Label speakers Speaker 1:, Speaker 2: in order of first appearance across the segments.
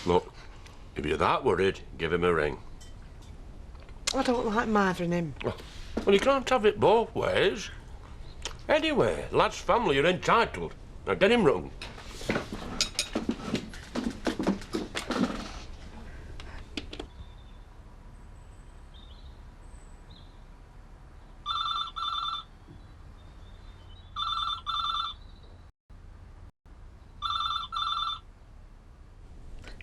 Speaker 1: Look, if you're that worried, give him a ring.
Speaker 2: I don't like mothering him.
Speaker 1: Well, you can't have it both ways. Anyway, lad's family are entitled. Now get him rung.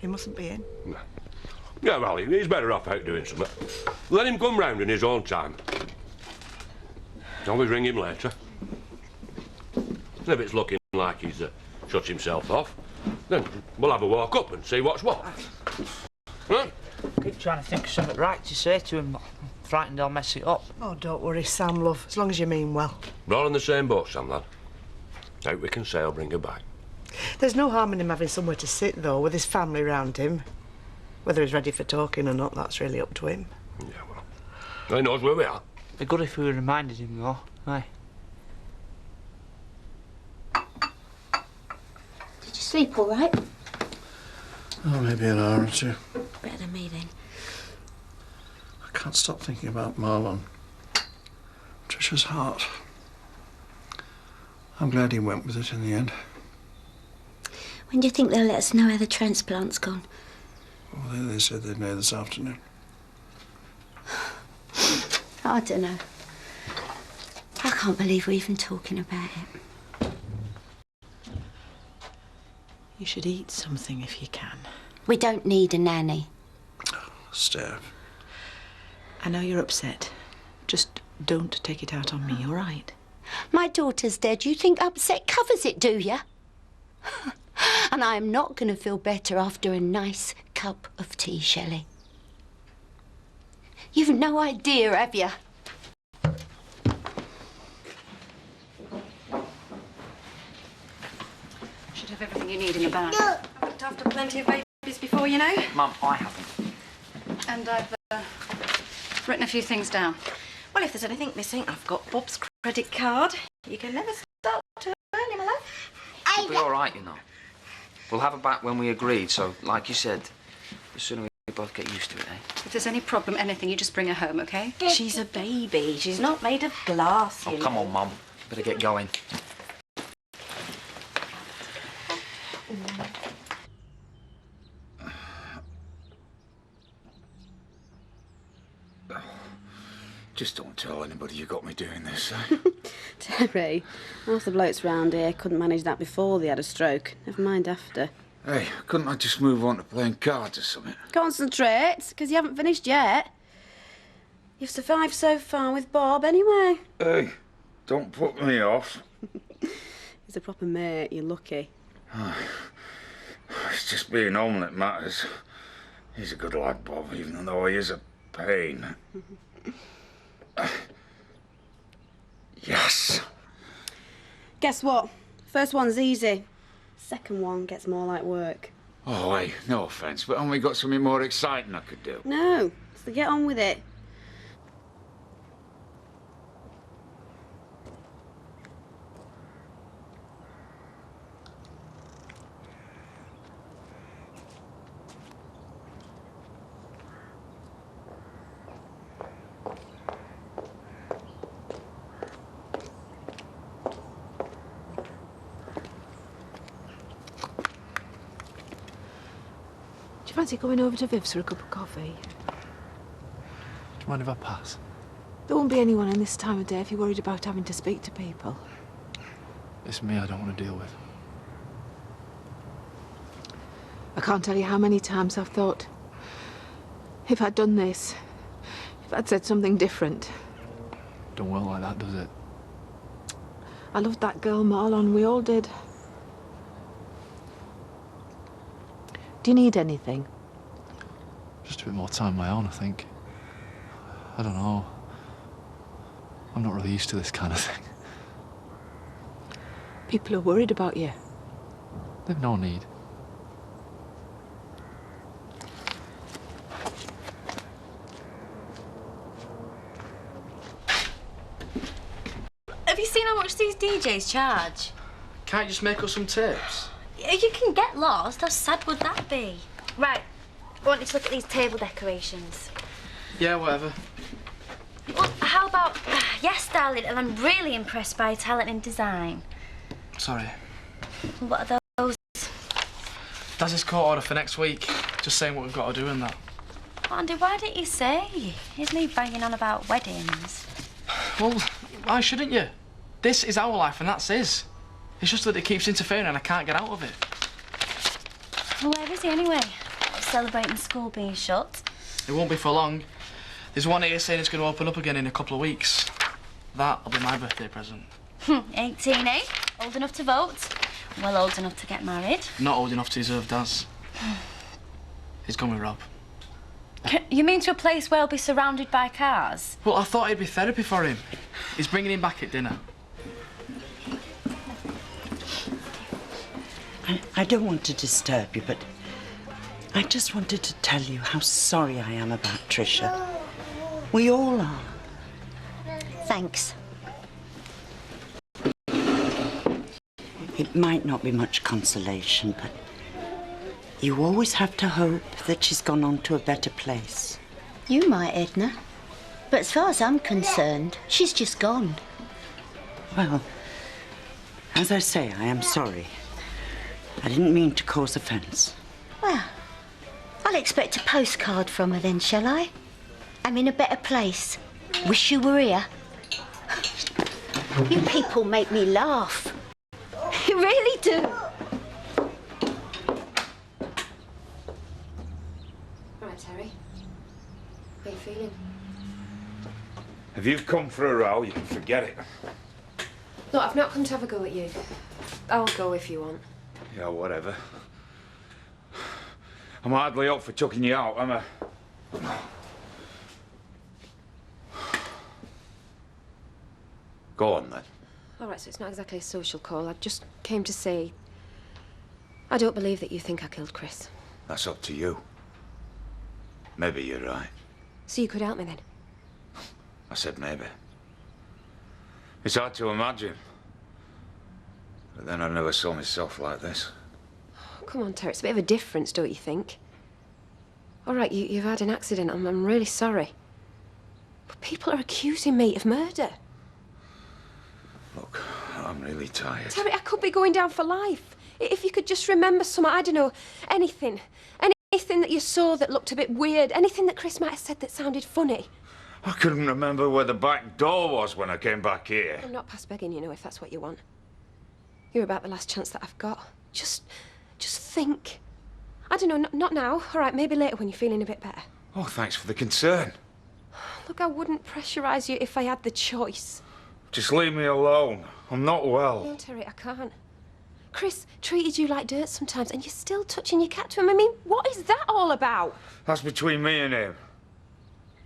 Speaker 2: He mustn't be in.
Speaker 1: No. Yeah, well, he's better off out doing something. Let him come round in his own time. Always ring him later. And if it's looking like he's shut himself off, then we'll have a walk up and see what's what. Huh?
Speaker 3: I keep trying to think of something right to say to him, but I'm frightened I'll mess it up.
Speaker 2: Oh, don't worry, Sam, love, as long as you mean well.
Speaker 1: We're all in the same boat, Sam, lad. Out we can sail, bring her back.
Speaker 2: There's no harm in him having somewhere to sit, though, with his family round him. Whether he's ready for talking or not, that's really up to him.
Speaker 1: Yeah, well, he knows where we are.
Speaker 3: It'd be good if we reminded him, though, aye.
Speaker 4: Did you sleep all right?
Speaker 5: Oh, maybe an hour or two.
Speaker 4: Better than me, then.
Speaker 5: I can't stop thinking about Marlon. Trisha's heart. I'm glad he went with it in the end.
Speaker 4: When do you think they'll let us know how the transplant's gone?
Speaker 5: Well, they said they'd know this afternoon.
Speaker 4: I don't know. I can't believe we're even talking about it.
Speaker 2: You should eat something if you can.
Speaker 4: We don't need a nanny.
Speaker 5: Steph.
Speaker 2: I know you're upset. Just don't take it out on me, all right?
Speaker 4: My daughter's dead. You think upset covers it, do you? And I am not going to feel better after a nice cup of tea, Shelley. You've no idea, have you?
Speaker 6: Should have everything you need in the bag. I've looked after plenty of babies before, you know.
Speaker 3: Mum, I haven't.
Speaker 6: And I've written a few things down. Well, if there's anything missing, I've got Bob's credit card. You can never start too early, my love.
Speaker 3: It'll be all right, you know. We'll have her back when we agreed, so, like you said, the sooner we both get used to it, eh?
Speaker 6: If there's any problem, anything, you just bring her home, OK? She's a baby. She's not made of glass,
Speaker 3: Oh, come on, Mum. Better get going.
Speaker 7: Just don't tell anybody you got me doing this, eh?
Speaker 8: Terry, half the blokes round here couldn't manage that before they had a stroke. Never mind after.
Speaker 7: Hey, couldn't I just move on to playing cards or something?
Speaker 8: Concentrate, because you haven't finished yet. You've survived so far with Bob, anyway.
Speaker 7: Hey, don't put me off.
Speaker 8: He's a proper mate, you're lucky.
Speaker 7: It's just being home that matters. He's a good lad, Bob, even though he is a pain. Yes.
Speaker 8: Guess what? First one's easy. Second one gets more like work.
Speaker 7: Oh, hey, no offence, but only got something more exciting I could do.
Speaker 8: No, so get on with it.
Speaker 9: Fancy going over to Viv's for a cup of coffee?
Speaker 5: Do you mind if I pass?
Speaker 9: There won't be anyone in this time of day if you're worried about having to speak to people.
Speaker 5: It's me I don't want to deal with.
Speaker 9: I can't tell you how many times I've thought, if I'd done this, if I'd said something different.
Speaker 5: Don't work like that, does it?
Speaker 9: I loved that girl, Marlon, we all did. Do you need anything?
Speaker 5: Just a bit more time of my own, I think. I don't know. I'm not really used to this kind of thing.
Speaker 9: People are worried about you.
Speaker 5: They've no need.
Speaker 10: Have you seen how much these DJs charge?
Speaker 3: Can't you just make us some tips?
Speaker 10: You can get lost. How sad would that be?
Speaker 6: Right. I want you to look at these table decorations.
Speaker 3: Yeah, whatever.
Speaker 6: Well, how about... yes, darling, and I'm really impressed by your talent in design.
Speaker 3: Sorry.
Speaker 6: What are those?
Speaker 3: That's his court order for next week. Just saying what we've got to do and that.
Speaker 6: Oh, Andy, why didn't you say? Here's me banging on about weddings.
Speaker 3: Well, why shouldn't you? This is our life and that's his. It's just that it keeps interfering and I can't get out of it.
Speaker 6: Well, where is he anyway? Celebrating school being shut?
Speaker 3: It won't be for long. There's one here saying it's going to open up again in a couple of weeks. That'll be my birthday present.
Speaker 6: 18, eh? Old enough to vote? Well, old enough to get married?
Speaker 3: Not old enough to deserve Daz. He's gone with Rob.
Speaker 6: You mean to a place where he'll be surrounded by cars?
Speaker 3: Well, I thought it'd be therapy for him. He's bringing him back at dinner.
Speaker 10: I don't want to disturb you, but I just wanted to tell you how sorry I am about Tricia. We all are.
Speaker 4: Thanks.
Speaker 10: It might not be much consolation, but you always have to hope that she's gone on to a better place.
Speaker 4: You might, Edna. But as far as I'm concerned, she's just gone.
Speaker 10: Well, as I say, I am sorry. I didn't mean to cause offence.
Speaker 4: Well, I'll expect a postcard from her then, shall I? I'm in a better place. Wish you were here. You people make me laugh. You really do.
Speaker 8: Right, Terry. How you feeling?
Speaker 7: If you've come for a row, you can forget it.
Speaker 8: Look, I've not come to have a go at you. I'll go if you want.
Speaker 7: Yeah, whatever. I'm hardly up for chucking you out, am I? Go on, then.
Speaker 8: All right, so it's not exactly a social call. I just came to say I don't believe that you think I killed Chris.
Speaker 7: That's up to you. Maybe you're right.
Speaker 8: So you could help me then?
Speaker 7: I said maybe. It's hard to imagine. But then I never saw myself like this.
Speaker 8: Oh, come on, Terry. It's a bit of a difference, don't you think? All right, you've had an accident. I'm really sorry. But people are accusing me of murder.
Speaker 7: Look, I'm really tired.
Speaker 8: Terry, I could be going down for life. If you could just remember some, I don't know, anything. Anything that you saw that looked a bit weird. Anything that Chris might have said that sounded funny.
Speaker 7: I couldn't remember where the back door was when I came back here.
Speaker 8: I'm not past begging, you know, if that's what you want. You're about the last chance that I've got. Just think. I don't know, not now. All right, maybe later when you're feeling a bit better.
Speaker 7: Oh, thanks for the concern.
Speaker 8: Look, I wouldn't pressurise you if I had the choice.
Speaker 7: Just leave me alone. I'm not well.
Speaker 8: No, Terry, I can't. Chris treated you like dirt sometimes, and you're still touching your cat to him. I mean, what is that all about?
Speaker 7: That's between me and him.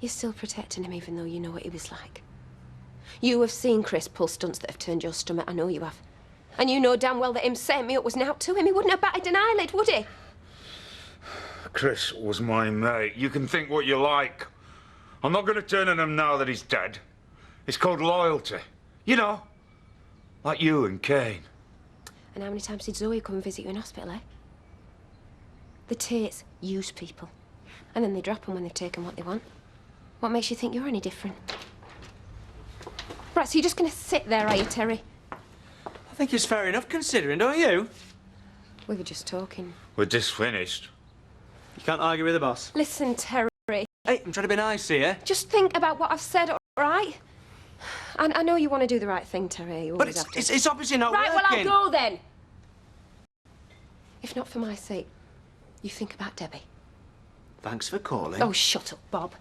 Speaker 8: You're still protecting him even though you know what he was like. You have seen Chris pull stunts that have turned your stomach. I know you have. And you know damn well that him setting me up was an out to him. He wouldn't have batted an eyelid, would he?
Speaker 7: Chris was my mate. You can think what you like. I'm not going to turn on him now that he's dead. It's called loyalty. You know, like you and Kane.
Speaker 8: And how many times did Zoe come and visit you in hospital, eh? The Tates use people. And then they drop them when they've taken what they want. What makes you think you're any different? Right, so you're just going to sit there, are you, Terry?
Speaker 11: I think it's fair enough considering, don't you?
Speaker 8: We were just talking.
Speaker 7: We're just finished.
Speaker 11: You can't argue with the boss.
Speaker 8: Listen, Terry.
Speaker 11: Hey, I'm trying to be nice here.
Speaker 8: Just think about what I've said, all right? I know you want to do the right thing, Terry. You
Speaker 11: But
Speaker 8: always have to.
Speaker 11: it's obviously not
Speaker 8: right,
Speaker 11: working.
Speaker 8: well, I'll go then. If not for my sake, you think about Debbie.
Speaker 11: Thanks for calling.
Speaker 8: Oh, shut up, Bob.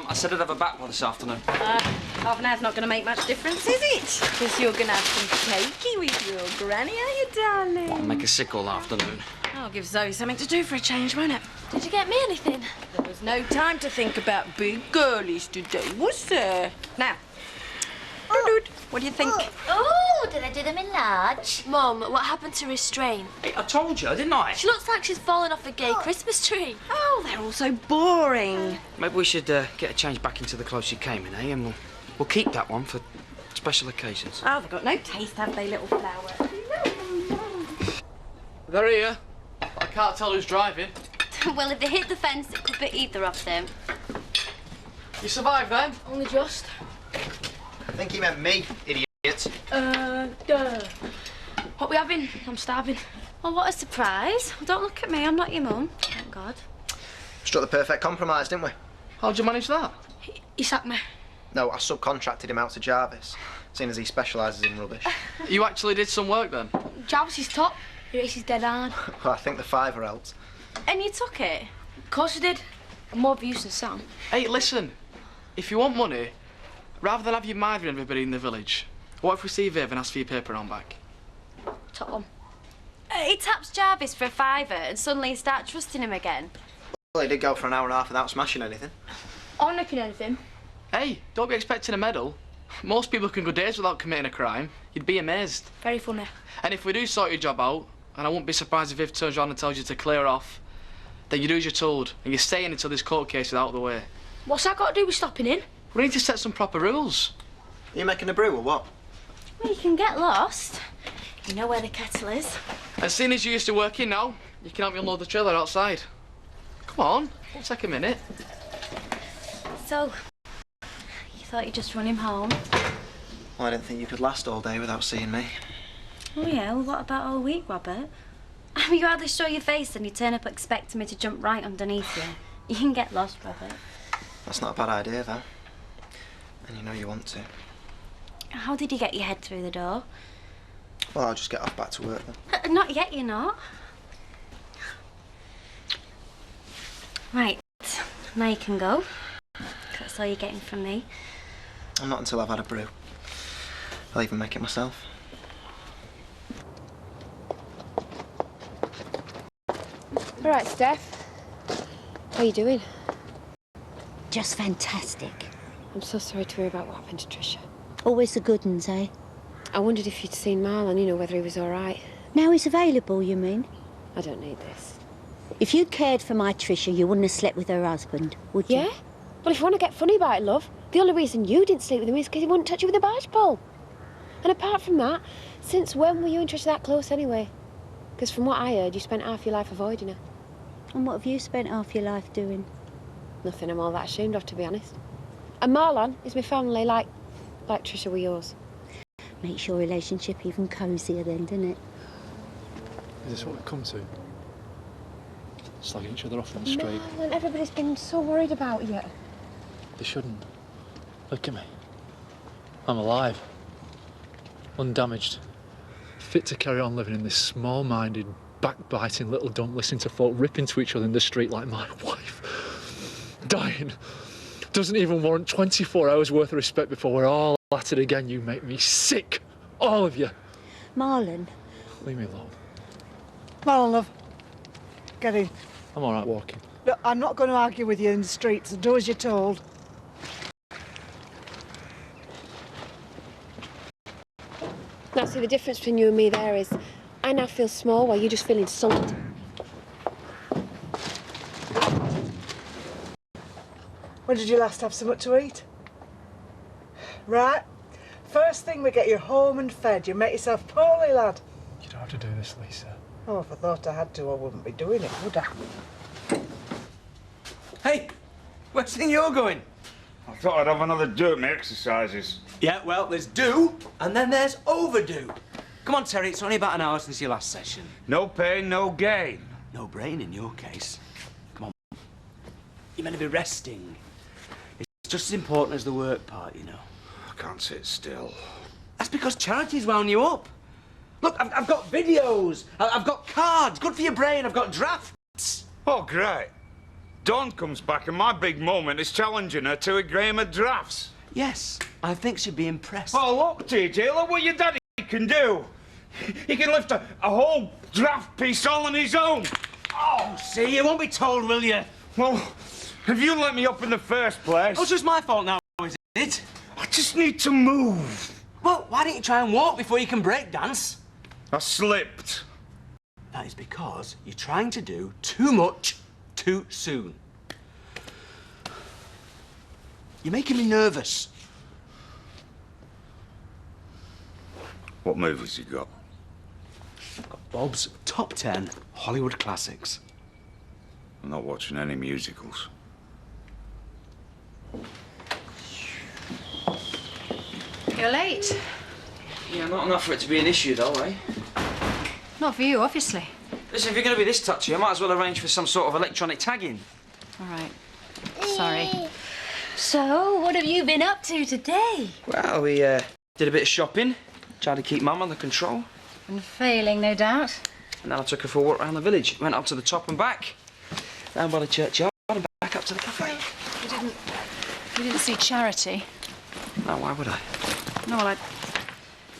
Speaker 3: I said I'd have a back this afternoon.
Speaker 6: Half an hour's not going to make much difference, is it? Because you're going to have some cakey with your granny, are you, darling?
Speaker 3: I'll make her sick all afternoon.
Speaker 6: I'll give Zoe something to do for a change, won't it?
Speaker 8: Did you get me anything?
Speaker 6: There was no time to think about big girlies today, was there? Now, what do you think?
Speaker 4: Oh, did I do them in large?
Speaker 8: Mum, what happened to Restrain?
Speaker 3: Hey, I told you, didn't I?
Speaker 8: She looks like she's fallen off a gay Christmas tree.
Speaker 6: Oh, they're all so boring.
Speaker 3: Maybe we should get a change back into the clothes she came in, eh? And we'll keep that one for special occasions.
Speaker 6: Oh, they've got no taste, have they, little flower?
Speaker 5: They're here. I can't tell who's driving.
Speaker 4: Well, if they hit the fence, it could be either of them.
Speaker 5: You survived then?
Speaker 8: Only just.
Speaker 11: I think he meant me, idiot.
Speaker 8: Duh. What we having? I'm starving.
Speaker 4: Well, what a surprise. Don't look at me, I'm not your mum. Thank God.
Speaker 11: Struck the perfect compromise, didn't we?
Speaker 5: How'd you manage that?
Speaker 8: He sacked me.
Speaker 11: No, I subcontracted him out to Jarvis, seeing as he specialises in rubbish.
Speaker 5: You actually did some work then?
Speaker 8: Jarvis is top. He races dead hard.
Speaker 11: Well, I think the fiver helped.
Speaker 4: And you took it?
Speaker 8: Of course he did. I'm more abuse than Sam.
Speaker 5: Hey, listen. If you want money, rather than have you mithering everybody in the village, what if we see Viv and ask for your paper round back?
Speaker 8: Top one.
Speaker 4: He taps Jarvis for a fiver and suddenly you start trusting him again.
Speaker 11: Well, he did go for an hour and a half without smashing anything.
Speaker 8: I'm not looking at anything.
Speaker 5: Hey, don't be expecting a medal. Most people can go days without committing a crime. You'd be amazed.
Speaker 8: Very funny.
Speaker 5: And if we do sort your job out, and I wouldn't be surprised if Viv turns around and tells you to clear off, then you do as you're told, and you're staying until this court case is out of the way.
Speaker 8: What's that got to do with stopping in?
Speaker 5: We need to set some proper rules.
Speaker 11: Are you making a brew or what?
Speaker 4: Well, you can get lost. You know where the kettle is.
Speaker 5: And seeing as you used to work in now, you can help me unload the trailer outside. Come on, it'll take a minute.
Speaker 4: So, you thought you'd just run him home?
Speaker 11: Well, I didn't think you could last all day without seeing me.
Speaker 4: Oh yeah, well what about all week, Robert? I mean, you hardly show your face and you turn up expecting me to jump right underneath you. You can get lost, Robert.
Speaker 11: That's not a bad idea, though. And you know you want to.
Speaker 4: How did you get your head through the door?
Speaker 11: Well, I'll just get off back to work then.
Speaker 4: Not yet, you're not. Right, now you can go. That's all you're getting from me.
Speaker 11: I'm not until I've had a brew. I'll even make it myself.
Speaker 8: All right, Steph. How are you doing?
Speaker 4: Just fantastic.
Speaker 8: I'm so sorry to hear about what happened to Tricia.
Speaker 4: Always the good uns, eh?
Speaker 8: I wondered if you'd seen Marlon, you know, whether he was all right.
Speaker 4: Now he's available, you mean?
Speaker 8: I don't need this.
Speaker 4: If you'd cared for my Tricia, you wouldn't have slept with her husband, would you?
Speaker 8: Yeah? Well, if you want to get funny about it, love, the only reason you didn't sleep with him is because he wouldn't touch you with a barge pole. And apart from that, since when were you and Tricia that close anyway? Because from what I heard, you spent half your life avoiding her.
Speaker 4: And what have you spent half your life doing?
Speaker 8: Nothing I'm all that ashamed of, to be honest. And Marlon is my family, like Tricia were yours.
Speaker 4: Makes your relationship even cosier then, doesn't it?
Speaker 5: Is this what we've come to? Slagging each other off on the street.
Speaker 8: Marlon, everybody's been so worried about you.
Speaker 5: They shouldn't. Look at me. I'm alive. Undamaged. Fit to carry on living in this small-minded, backbiting little dump, listening to folk rip into each other in the street like my wife. Dying. Doesn't even warrant 24 hours worth of respect before we're all at it again. You make me sick. All of you.
Speaker 4: Marlon.
Speaker 5: Leave me alone.
Speaker 2: Marlon, love. Get in.
Speaker 5: I'm all right walking.
Speaker 2: Look, I'm not going to argue with you in the streets. Do as you're told.
Speaker 8: Now, see, the difference between you and me there is I now feel small while you just feel insulted.
Speaker 2: When did you last have something to eat? Right. First thing we get you home and fed. You make yourself poorly, lad.
Speaker 5: You don't have to do this, Lisa.
Speaker 2: Oh, if I thought I had to, I wouldn't be doing it, would I?
Speaker 11: Hey, where's the thing you're going?
Speaker 7: I thought I'd have another do at my exercises.
Speaker 11: Yeah, well, there's do, and then there's overdue. Come on, Terry, it's only about an hour since your last session.
Speaker 7: No pain, no gain.
Speaker 11: No brain in your case. Come on. You're meant to be resting. It's just as important as the work part, you know.
Speaker 7: I can't sit still.
Speaker 11: That's because charity's wound you up. Look, I've got videos, I've got cards, good for your brain, I've got drafts.
Speaker 7: Oh, great. Dawn comes back and my big moment is challenging her to a game of drafts.
Speaker 11: Yes, I think she'd be impressed.
Speaker 7: Oh, look, TJ, look what your daddy can do. He can lift a whole draft piece all on his own.
Speaker 11: Oh, see, you won't be told, will you?
Speaker 7: Well, have you let me up in the first place?
Speaker 11: Oh, it's just my fault now, is it?
Speaker 7: I just need to move.
Speaker 11: Well, why don't you try and walk before you can break dance?
Speaker 7: I slipped.
Speaker 11: That is because you're trying to do too much too soon. You're making me nervous.
Speaker 7: What movies you got?
Speaker 11: Got Bob's top 10 Hollywood classics.
Speaker 7: I'm not watching any musicals.
Speaker 6: You're late.
Speaker 3: Yeah, not enough for it to be an issue, though, eh?
Speaker 6: Not for you, obviously.
Speaker 3: Listen, if you're going to be this touchy, I might as well arrange for some sort of electronic tagging.
Speaker 6: All right. Sorry.
Speaker 4: So, what have you been up to today?
Speaker 3: Well, we did a bit of shopping, tried to keep Mum under control.
Speaker 6: And failing, no doubt.
Speaker 3: And then I took her for a walk around the village. Went up to the top and back, down by the churchyard and back up to the cafe.
Speaker 6: You didn't see Charity?
Speaker 3: No, why would I?
Speaker 6: No, well,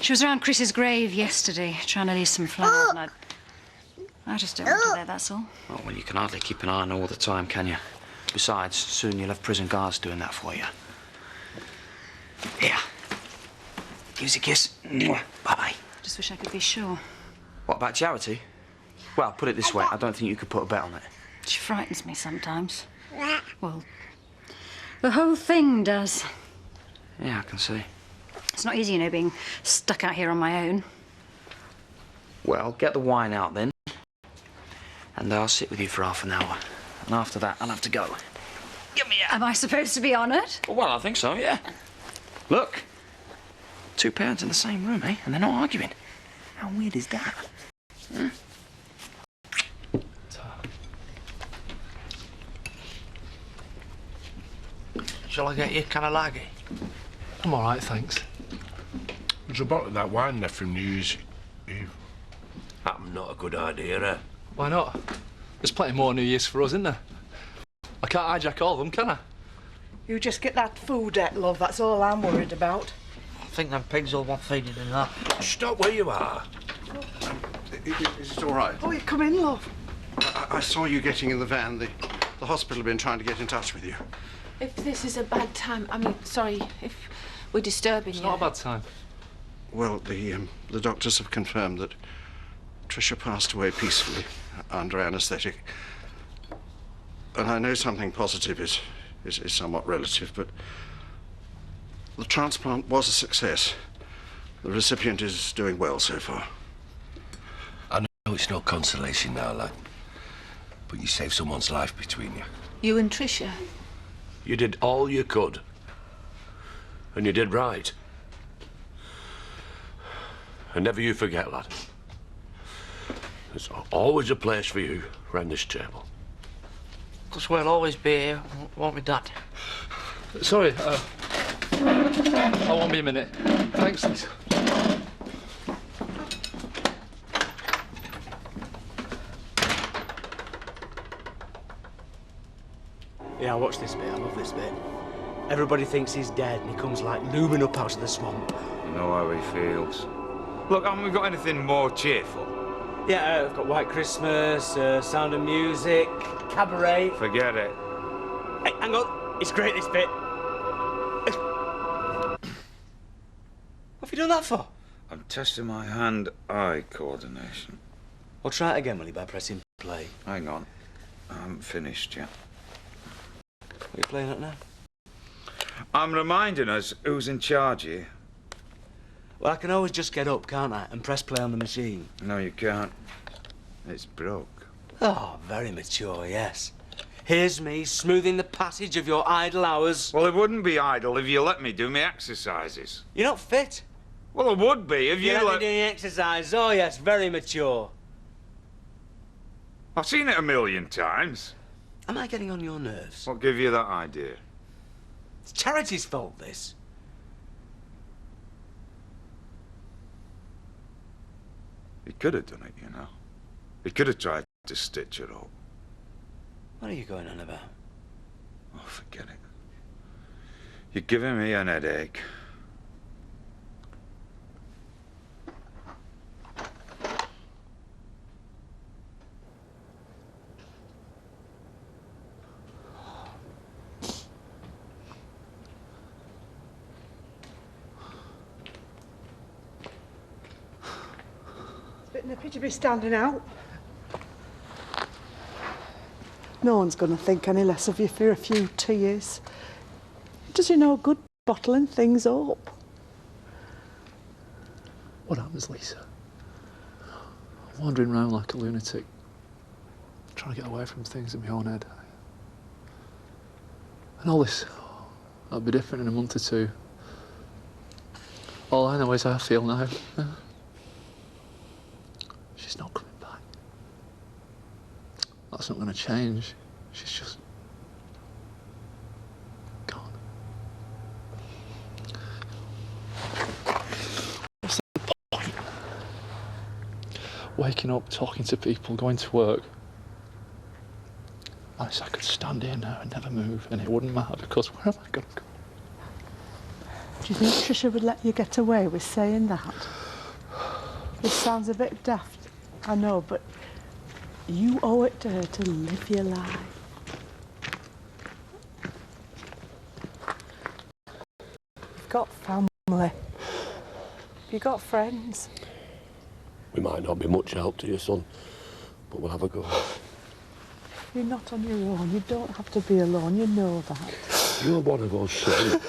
Speaker 6: she was around Chris's grave yesterday, trying to leave some flowers, and I just don't want her there, that's all.
Speaker 3: Oh, well, you can hardly keep an eye on her all the time, can you? Besides, soon you'll have prison guards doing that for you. Here. Give us a kiss. Bye-bye.
Speaker 6: Just wish I could be sure.
Speaker 3: What about Charity? Well, put it this way, I don't think you could put a bet on it.
Speaker 6: She frightens me sometimes. Well, the whole thing does.
Speaker 3: Yeah, I can see.
Speaker 6: It's not easy, you know, being stuck out here on my own.
Speaker 3: Well, get the wine out then, and I'll sit with you for half an hour. And after that, I'll have to go. Give me a...
Speaker 6: Am I supposed to be honoured?
Speaker 3: Well, I think so, yeah. Look. 2 parents in the same room, eh? And they're not arguing. How weird is that? Hmm?
Speaker 12: Shall I get you Canalaghi?
Speaker 5: I'm all right, thanks.
Speaker 12: There's a bottle of that wine left from New Year's Eve.
Speaker 1: That's not a good idea, eh?
Speaker 5: Why not? There's plenty more New Year's for us, isn't there? I can't hijack all of them, can I?
Speaker 2: You just get that food debt, love. That's all I'm worried about.
Speaker 12: I think them pigs all want feeding in that. Stop where you are.
Speaker 13: Is it all right?
Speaker 2: Oh, you come in, love.
Speaker 13: I saw you getting in the van. The hospital have been trying to get in touch with you.
Speaker 9: If this is a bad time, I mean, sorry if we're disturbing you.
Speaker 5: It's not a bad time.
Speaker 13: Well, the doctors have confirmed that Tricia passed away peacefully under anaesthetic. And I know something positive is somewhat relative, but the transplant was a success. The recipient is doing well so far.
Speaker 12: I know it's no consolation now, lad. But you saved someone's life between you.
Speaker 9: You and Tricia?
Speaker 1: You did all you could. And you did right. And never you forget, lad. There's always a place for you round this table.
Speaker 12: Because we'll always be here, won't we, Dad?
Speaker 5: Sorry, I won't be a minute. Thanks, Lisa.
Speaker 11: Yeah, I watch this bit. I love this bit. Everybody thinks he's dead and he comes like looming up out of the swamp.
Speaker 7: You know how he feels. Look, haven't we got anything more cheerful?
Speaker 11: Yeah, I've got White Christmas, Sound of Music, Cabaret.
Speaker 7: Forget it.
Speaker 11: Hey, hang on. It's great, this bit. What have you done that for?
Speaker 7: I'm testing my hand-eye coordination.
Speaker 11: Well, try it again, will you, by pressing play.
Speaker 7: Hang on. I haven't finished yet.
Speaker 11: What are you playing at now?
Speaker 7: I'm reminding us who's in charge here.
Speaker 11: Well, I can always just get up, can't I, and press play on the machine.
Speaker 7: No, you can't. It's broke.
Speaker 11: Oh, very mature, yes. Here's me smoothing the passage of your idle hours.
Speaker 7: Well, it wouldn't be idle if you let me do my exercises.
Speaker 11: You're not fit.
Speaker 7: Well, it would be if you
Speaker 11: let
Speaker 7: let
Speaker 11: me do the exercise. Oh, yes, very mature.
Speaker 7: I've seen it a million times.
Speaker 11: Am I getting on your nerves?
Speaker 7: What gave you that idea?
Speaker 11: It's Charity's fault, this.
Speaker 7: He could have done it, you know. He could have tried to stitch it up.
Speaker 11: What are you going on about?
Speaker 7: Oh, forget it. You're giving me an headache.
Speaker 2: It's a bit nippy to be standing out. No one's going to think any less of you for a few tears. Does you know good bottling things up?
Speaker 5: What happens, Lisa? I'm wandering around like a lunatic, trying to get away from things in my own head. And all this, that'll be different in a month or two. All I know is how I feel now. She's not coming back. That's not going to change. She's just gone. What's the point? Waking up, talking to people, going to work. Honestly, I could stand here now and never move, and it wouldn't matter because where am I going to go?
Speaker 2: Do you think Trisha would let you get away with saying that? This sounds a bit daft, I know, but you owe it to her to live your life. You've got family. You've got friends.
Speaker 1: We might not be much help to your son, but we'll have a go.
Speaker 2: You're not on your own. You don't have to be alone. You know that.
Speaker 1: You're one of us, son.